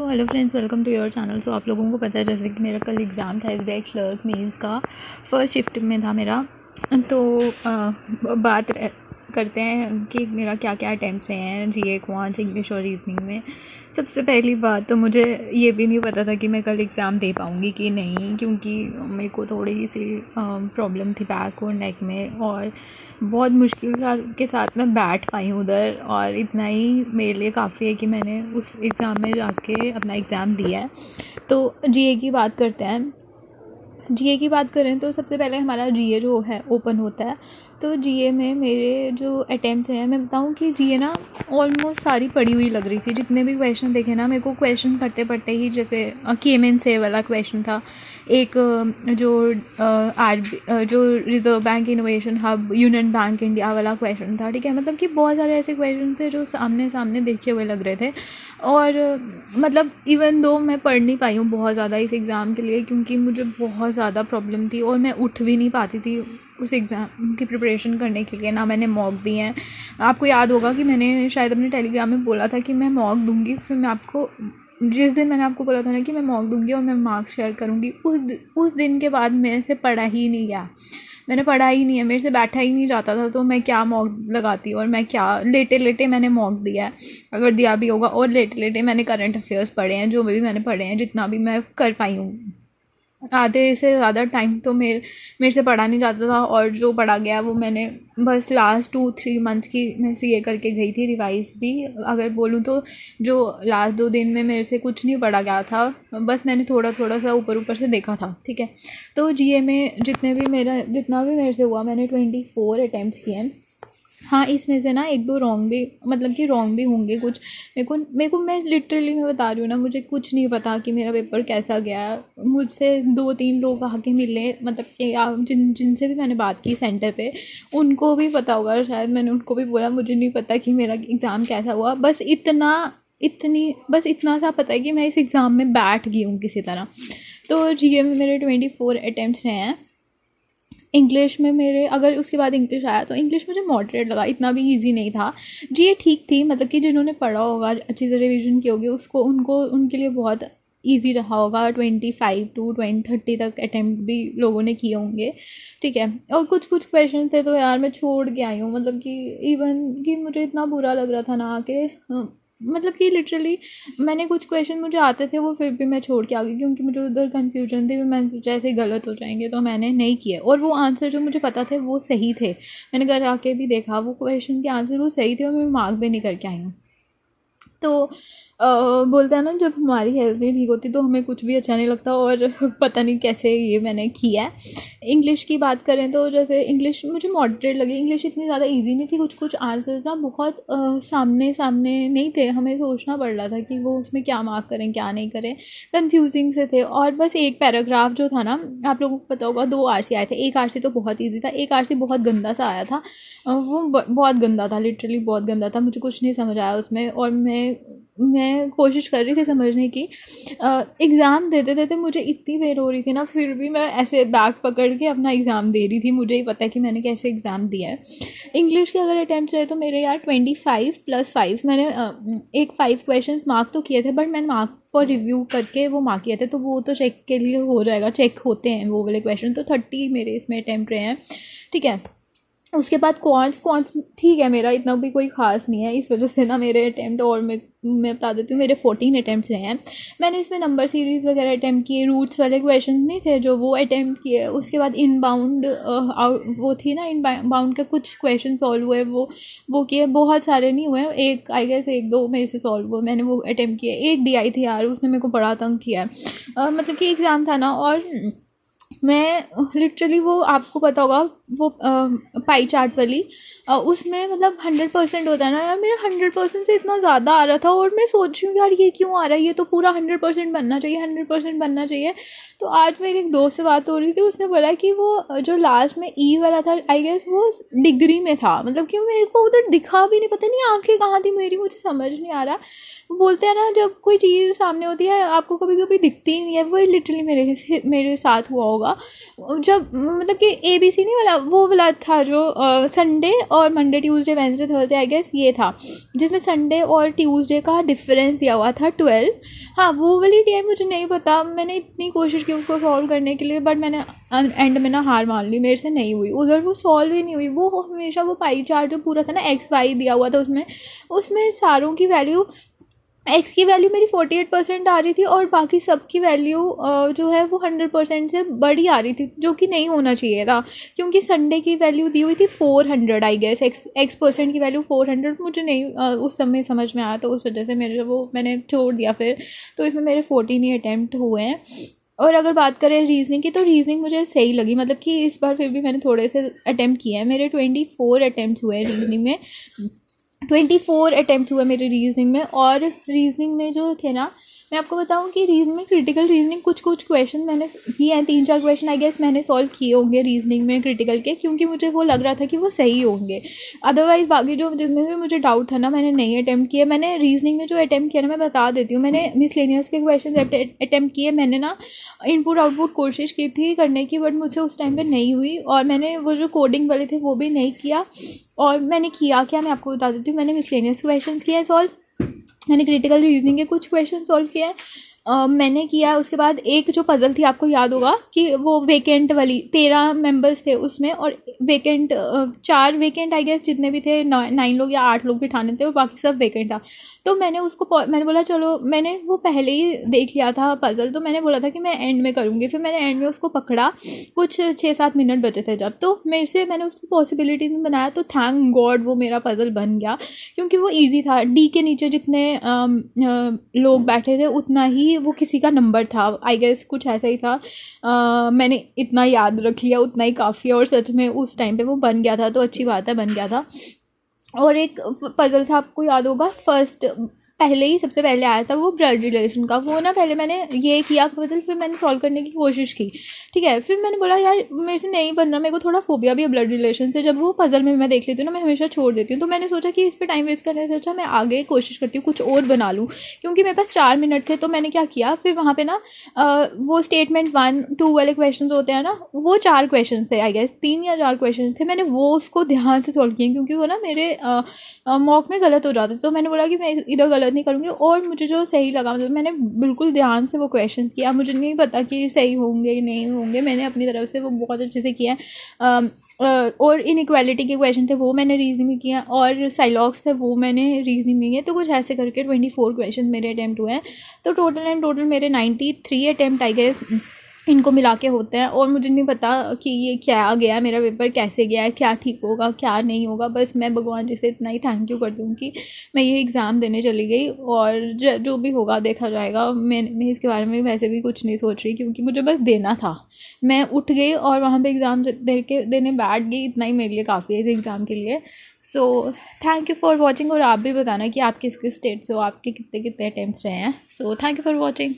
Hello friends, welcome to your channel. So आप लोगों को पता है जैसे कि मेरा कल एग्ज़ाम था एसबीआई क्लर्क मेंस का, फर्स्ट शिफ्ट में था मेरा। तो बात करते हैं कि मेरा क्या क्या अटैम्प्ट्स हैं जीए, क्वांट्स, इंग्लिश और रीजनिंग में। सबसे पहली बात तो मुझे ये भी नहीं पता था कि मैं कल एग्ज़ाम दे पाऊँगी कि नहीं, क्योंकि मेरे को थोड़ी सी प्रॉब्लम थी बैक और नेक में, और बहुत मुश्किल के साथ मैं बैठ पाई हूँ उधर, और इतना ही मेरे लिए काफ़ी है कि मैंने उस एग्ज़ाम में जाके अपना एग्ज़ाम दिया है। तो जीए की बात करते हैं। जीए की बात करें तो सबसे पहले हमारा जीए जो है ओपन होता है। तो जीए में मेरे जो अटैम्प्ट्स हैं, मैं बताऊं कि जीए ना ऑलमोस्ट सारी पढ़ी हुई लग रही थी। जितने भी क्वेश्चन देखे ना, मेरे को क्वेश्चन पढ़ते पढ़ते ही, जैसे केमेन से वाला क्वेश्चन था, एक जो reserve bank innovation hub union bank India वाला क्वेश्चन था, ठीक है। मतलब कि बहुत सारे ऐसे क्वेश्चन थे जो सामने सामने देखे हुए लग रहे थे। और मतलब इवन दो मैं पढ़ नहीं पाई हूँ बहुत ज़्यादा इस एग्ज़ाम के लिए, क्योंकि मुझे बहुत ज़्यादा प्रॉब्लम थी और मैं उठ भी नहीं पाती थी उस एग्ज़ाम की प्रिपरेशन करने के लिए। ना मैंने मॉक दिए हैं। आपको याद होगा कि मैंने शायद अपने टेलीग्राम में बोला था कि मैं मॉक दूंगी, फिर मैं आपको जिस दिन मैंने आपको बोला था ना कि मैं मॉक दूंगी और मैं मार्क्स शेयर करूँगी, उस दिन के बाद मेरे से पढ़ा ही नहीं गया। मैंने पढ़ा ही नहीं है, मेरे से बैठा ही नहीं जाता था। तो मैं क्या मॉक लगाती, और मैं क्या लेटे लेटे मैंने मॉक दिया है, अगर दिया भी होगा। और लेटे लेटे मैंने करंट अफेयर्स पढ़े हैं, जो भी मैंने पढ़े हैं, जितना भी मैं कर पाई हूँ। आधे से ज़्यादा टाइम तो मेरे से पढ़ा नहीं जाता था, और जो पढ़ा गया वो मैंने बस लास्ट 2-3 मंथ्स की मैं सीए करके गई थी रिवाइज भी, अगर बोलूँ तो। जो लास्ट 2 दिन में मेरे से कुछ नहीं पढ़ा गया था, बस मैंने थोड़ा थोड़ा सा ऊपर ऊपर से देखा था, ठीक है। तो जीए में जितना भी मेरे से हुआ, मैंने 24 अटैम्प्ट्स किए हैं। हाँ, इसमें से ना 1-2 रॉन्ग भी, मतलब कि रॉन्ग भी होंगे कुछ। मैं लिटरली मैं बता रही हूँ ना, मुझे कुछ नहीं पता कि मेरा पेपर कैसा गया। मुझसे 2-3 लोग आके मिले, मतलब कि जिनसे भी मैंने बात की सेंटर पे, उनको भी पता होगा शायद। मैंने उनको भी बोला मुझे नहीं पता कि मेरा एग्ज़ाम कैसा हुआ। बस इतना सा पता है कि मैं इस एग्ज़ाम में बैठ गई हूँ किसी तरह। तो जीए में मेरे 24 अटैम्प्ट्स रहे हैं। इंग्लिश में मेरे, अगर उसके बाद इंग्लिश आया तो इंग्लिश मुझे मॉडरेट लगा, इतना भी इजी नहीं था। जीए ठीक थी, मतलब कि जिन्होंने पढ़ा होगा, अच्छी से रिवीजन की होगी, उनके लिए बहुत इजी रहा होगा। 25 to 30 तक अटैम्प्ट भी लोगों ने किए होंगे, ठीक है। और कुछ क्वेश्चन थे तो यार मैं छोड़ के आई हूँ, मतलब कि इवन कि मुझे इतना बुरा लग रहा था ना कि मतलब कि लिटरली मैंने कुछ क्वेश्चन मुझे आते थे, वो फिर भी मैं छोड़ के आ गई, क्योंकि मुझे उधर कन्फ्यूजन थी। मैंने सोचा ऐसे गलत हो जाएंगे, तो मैंने नहीं किए। और वो आंसर जो मुझे पता थे वो सही थे। मैंने घर आके भी देखा, वो क्वेश्चन के आंसर वो सही थे, और मैं मार्क भी नहीं करके आई हूँ। तो बोलते हैं ना, जब हमारी हेल्थ नहीं ठीक होती तो हमें कुछ भी अच्छा नहीं लगता, और पता नहीं कैसे ये मैंने किया है। इंग्लिश की बात करें तो जैसे इंग्लिश मुझे मॉडरेट लगी। इंग्लिश इतनी ज़्यादा इजी नहीं थी। कुछ आंसर्स ना बहुत सामने सामने नहीं थे, हमें सोचना पड़ रहा था कि वो उसमें क्या मार्क करें क्या नहीं करें, कन्फ्यूजिंग से थे। और बस एक पैराग्राफ जो था ना, आप लोगों को पता होगा 2 आरसी आए थे। एक आरसी तो बहुत ईजी था, एक आरसी बहुत गंदा सा आया था। वो बहुत गंदा था, लिटरली बहुत गंदा था। मुझे कुछ नहीं समझ आया उसमें, और मैं कोशिश कर रही थी समझने की। एग्ज़ाम देते देते मुझे इतनी देर हो रही थी ना, फिर भी मैं ऐसे बैग पकड़ के अपना एग्ज़ाम दे रही थी। मुझे ही पता है कि मैंने कैसे एग्ज़ाम दिया है। इंग्लिश के अगर अटैम्प्ट रहे तो मेरे यार 25+5, मैंने एक 5 क्वेश्चन मार्क तो किए थे, बट मैंने मार्क फॉर रिव्यू करके वो मार्क किए थे, तो वो तो चेक के लिए हो जाएगा, चेक होते हैं वो वाले क्वेश्चन। तो 30 मेरे इसमें अटैम्प्ट रहे हैं, ठीक है। उसके बाद क्वांट्स ठीक है, मेरा इतना भी कोई ख़ास नहीं है, इस वजह से ना मेरे अटैम्प्ट, और मैं बता देती हूँ, मेरे 14 अटैम्प्ट्स रहे हैं। मैंने इसमें नंबर सीरीज़ वगैरह अटैम्प्ट किए, रूट्स वाले क्वेश्चन नहीं थे जो, वो अटैम्प्ट किए। उसके बाद इनबाउंड वो थी ना, इनबाउंड के कुछ क्वेश्चन सॉल्व हुए, वो किए। बहुत सारे नहीं हुए, एक आई गेस 1-2 मेरे से सॉल्व हुए, मैंने वो अटैम्प्ट किए। एक DI थी यार, उसने मेरे को बड़ा तंग किया है। मतलब कि एग्ज़ाम था ना, और मैं लिटरली, वो आपको पता होगा वो पाई चार्ट वाली, उसमें मतलब 100% होता है ना यार, मेरा 100% से इतना ज़्यादा आ रहा था, और मैं सोच रही हूँ यार ये क्यों आ रहा है, ये तो पूरा 100% बनना चाहिए, 100% बनना चाहिए। तो आज मेरी एक दोस्त से बात हो रही थी, उसने बोला कि वो जो लास्ट में ई वाला था, आई गेस वो डिग्री में था। मतलब कि मेरे को उधर दिखा भी नहीं, पता नहीं आंखें कहाँ थी मेरी, मुझे समझ नहीं आ रहा। वो बोलते हैं ना, जब कोई चीज़ सामने होती है आपको कभी कभी दिखती ही नहीं है, वो लिटरली मेरे साथ हुआ होगा। जब मतलब कि ABC नहीं वाला, वो वाला था जो संडे और Monday Tuesday Wednesday Thursday I guess ये था, जिसमें संडे और ट्यूसडे का डिफरेंस दिया हुआ था 12। हाँ वो वाली टाइम मुझे नहीं पता, मैंने इतनी कोशिश की उसको सॉल्व करने के लिए, बट मैंने एंड में ना हार मान ली, मेरे से नहीं हुई उधर, वो सॉल्व ही नहीं हुई। वो हमेशा वो पाई चार्ट जो पूरा था ना एक्स वाई दिया हुआ था, उसमें सारों की वैल्यू, एक्स की वैल्यू मेरी 48% आ रही थी और बाकी सब की वैल्यू जो है वो 100% से बड़ी आ रही थी, जो कि नहीं होना चाहिए था, क्योंकि संडे की वैल्यू दी हुई थी 400 आई गेस, एक्स परसेंट की वैल्यू 400, मुझे नहीं उस समय समझ में आया, तो उस वजह से मेरे वो मैंने छोड़ दिया फिर। तो इसमें मेरे 14 ही अटैम्प्ट हुए हैं। और अगर बात करें रीजनिंग की, तो रीजनिंग मुझे सही लगी, मतलब कि इस बार फिर भी मैंने थोड़े से अटैम्प्ट किए हैं, मेरे 24 अटैम्प्ट हुए हैं रीजनिंग में, 24 अटैम्प्ट हुए मेरे रीजनिंग में। और रीजनिंग में जो थे ना, मैं आपको बताऊं कि रीजनिंग में क्रिटिकल रीजनिंग कुछ क्वेश्चन मैंने किए हैं, 3-4 क्वेश्चन आई गेस मैंने सॉल्व किए होंगे रीजनिंग में क्रिटिकल के, क्योंकि मुझे वो लग रहा था कि वो सही होंगे। अदरवाइज़ बाकी जो जिसमें भी मुझे डाउट था ना, मैंने नहीं अटैम्प्ट किए। मैंने रीजनिंग में जो अटैम्प्ट किया ना, मैं बता देती हूँ, मैंने मिसलेनियस के क्वेश्चन अटैम्प्ट किए। मैंने ना इनपुट आउटपुट कोशिश की थी करने की, बट मुझसे उस टाइम पर नहीं हुई। और मैंने वो जो कोडिंग वाले थे वो भी नहीं किया। और मैंने किया क्या, मैं आपको बता देती हूँ, मैंने मिसलेनियस क्वेश्चन किए हैं सॉल्व, मैंने क्रिटिकल रीजनिंग के कुछ क्वेश्चन सॉल्व किए हैं, मैंने किया। उसके बाद एक जो पज़ल थी, आपको याद होगा कि वो वेकेंट वाली, 13 मेंबर्स थे उसमें, और वेकेंट 4 वेकेंट आई गेस जितने भी थे, 9 लोग या 8 लोग बिठाने थे और बाकी सब वेकेंट था। तो मैंने मैंने बोला चलो, मैंने वो पहले ही देख लिया था पज़ल, तो मैंने बोला था कि मैं एंड में करूँगी। फिर मैंने एंड में उसको पकड़ा, कुछ 6-7 मिनट बचे थे जब, तो मेरे से मैंने उसकी पॉसिबिलिटीज में बनाया, तो थैंक गॉड वो मेरा पज़ल बन गया, क्योंकि वो ईजी था। डी के नीचे जितने लोग बैठे थे उतना ही वो किसी का नंबर था आई गेस, कुछ ऐसा ही था। मैंने इतना याद रख लिया, उतना ही काफ़ी है, और सच में उस टाइम पे वो बन गया था, तो अच्छी बात है बन गया था। और एक पज़ल था, आपको याद होगा, फर्स्ट पहले ही सबसे पहले आया था वो ब्लड रिलेशन का, वो ना पहले मैंने ये किया पज़ल, फिर मैंने सॉल्व करने की कोशिश की, ठीक है। फिर मैंने बोला यार मेरे से नहीं बन रहा, मेरे को थोड़ा फोबिया भी है ब्लड रिलेशन से। जब वो पज़ल में मैं देख लेती हूँ ना, मैं हमेशा छोड़ देती हूँ। तो मैंने सोचा कि इस पर टाइम वेस्ट करने से अच्छा मैं आगे कोशिश करती हूँ कुछ और बना लूँ, क्योंकि मेरे पास 4 मिनट थे। तो मैंने क्या किया, फिर वहाँ पर ना वो स्टेटमेंट 1-2 वाले क्वेश्चन होते हैं ना, वो 4 क्वेश्चन थे आई गेस, 3 या 4 क्वेश्चन थे, मैंने वो उसको ध्यान से सॉल्व किए, क्योंकि वो ना मेरे मॉक में गलत हो जाते। तो मैंने बोला कि मैं इधर गलत नहीं करूँगी, और मुझे जो सही लगा, मतलब मैंने बिल्कुल ध्यान से वो क्वेश्चन किया। मुझे नहीं पता कि सही होंगे कि नहीं होंगे, मैंने अपनी तरफ से वो बहुत अच्छे से किया है। और इनइक्वालिटी के क्वेश्चन थे वो मैंने रीजनिंग में किया, और साइलॉग्स थे वो मैंने रीजनिंग में किया। तो कुछ ऐसे करके 24 क्वेश्चन मेरे अटैम्प्ट हुए हैं। तो टोटल मेरे 93 अटैम्प्ट आई गेस इनको मिला के होते हैं। और मुझे नहीं पता कि ये क्या गया, मेरा पेपर कैसे गया है, क्या ठीक होगा क्या नहीं होगा। बस मैं भगवान जी से इतना ही थैंक यू कर दूँ कि मैं ये एग्ज़ाम देने चली गई, और जो भी होगा देखा जाएगा। मैं इसके बारे में वैसे भी कुछ नहीं सोच रही, क्योंकि मुझे बस देना था। मैं उठ गई और वहाँ पे एग्ज़ाम देने बैठ गई, इतना ही मेरे लिए काफ़ी है इस एग्ज़ाम के लिए। So thank you for watching. और आप भी बताना कि आप किस किस स्टेट से हो, आपके कितने कितने अटैम्प्ट्स रहे हैं। So thank you for watching.